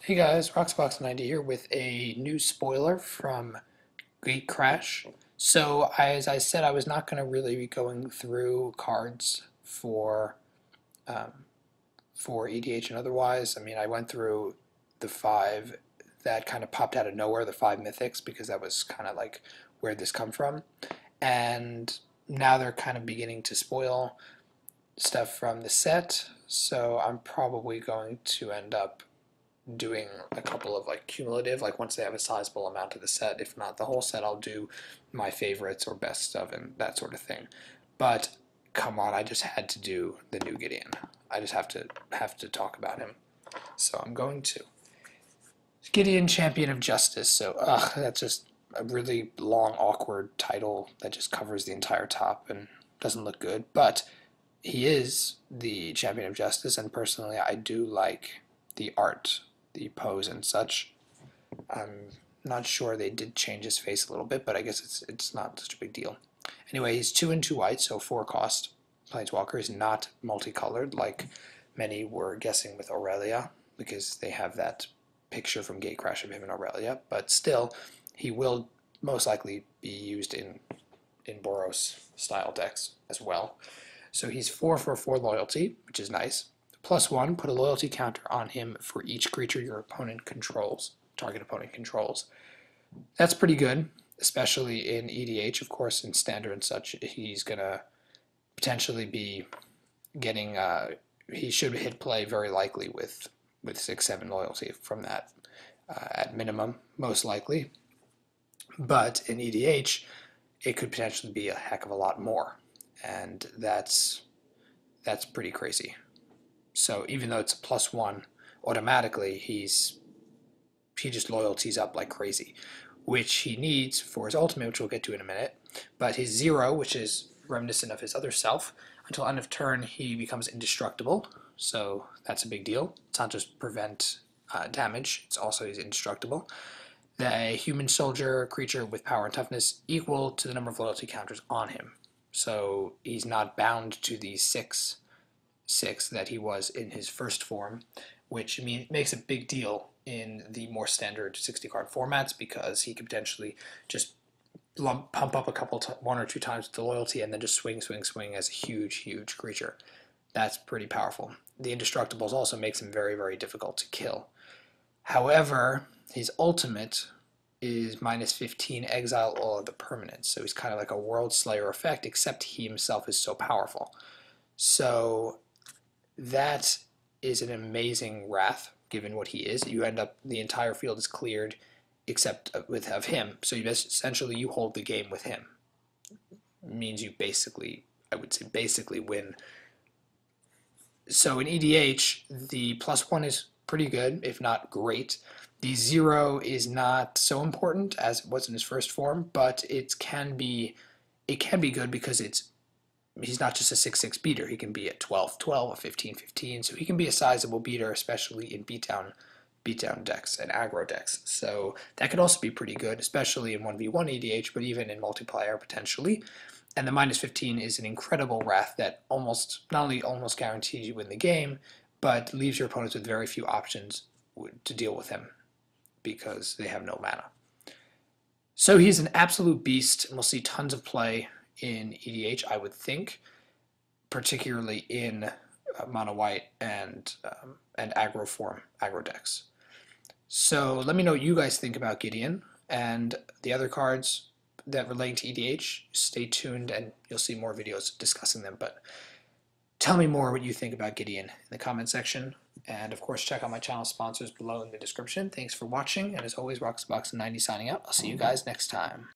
Hey guys, Roxbox90 here with a new spoiler from Gatecrash. So, as I said, I was not going to really be going through cards um, for EDH and otherwise. I mean, I went through the five that kind of popped out of nowhere, the five mythics, because that was kind of like where this come from. And now they're kind of beginning to spoil stuff from the set, so I'm probably going to end up doing a couple of like cumulative, like once they have a sizable amount of the set. If not the whole set, I'll do my favorites or best of and that sort of thing. But come on, I just had to do the new Gideon. I just have to talk about him. So I'm going to. Gideon, Champion of Justice. So that's just a really long, awkward title that just covers the entire top and doesn't look good. But he is the Champion of Justice, and personally, I do like the art, the pose, and such. I'm not sure, they did change his face a little bit, but I guess it's not such a big deal. Anyway, he's 2 and 2 white, so 4 cost. Planeswalker is not multicolored like many were guessing with Aurelia, because they have that picture from Gatecrash of him and Aurelia, but still, he will most likely be used in Boros style decks as well. So he's 4 for 4 loyalty, which is nice. +1, put a loyalty counter on him for each creature your opponent controls, target opponent controls. That's pretty good, especially in EDH. Of course, in Standard and such, he's going to potentially be getting, he should hit play very likely with 6-7 loyalty from that at minimum, most likely. But in EDH, it could potentially be a heck of a lot more, and that's pretty crazy. So even though it's a +1, automatically he just loyalties up like crazy, which he needs for his ultimate, which we'll get to in a minute. But his 0, which is reminiscent of his other self, until end of turn he becomes indestructible. So that's a big deal. It's not just prevent damage, it's also he's indestructible. The human soldier creature with power and toughness equal to the number of loyalty counters on him. So he's not bound to the 6 that he was in his first form, which makes a big deal in the more standard 60 card formats, because he could potentially just pump up one or two times the loyalty and then just swing as a huge creature. That's pretty powerful. The indestructibles also makes him very, very difficult to kill. However, his ultimate is -15, exile all of the permanents. So he's kind of like a World Slayer effect, except he himself is so powerful. So that is an amazing wrath, given what he is. You end up, the entire field is cleared except of him. So essentially you hold the game with him. It means you basically, I would say basically win. So in EDH, the +1 is pretty good, if not great. The 0 is not so important as it was in his first form, but it can be good because he's not just a 6/6 beater. He can be a 12/12, a 15/15, so he can be a sizable beater, especially in beatdown decks and aggro decks. So that could also be pretty good, especially in 1v1 EDH, but even in multiplayer potentially. And the -15 is an incredible wrath that not only almost guarantees you win the game, but leaves your opponents with very few options to deal with him because they have no mana. So he's an absolute beast, and we'll see tons of play in EDH, I would think, particularly in mono white and aggro decks. So let me know what you guys think about Gideon and the other cards that relate to EDH. Stay tuned and you'll see more videos discussing them, but tell me more what you think about Gideon in the comment section. And of course, check out my channel sponsors below in the description. Thanks for watching, and as always, Roxbox90 signing out. I'll see you guys next time.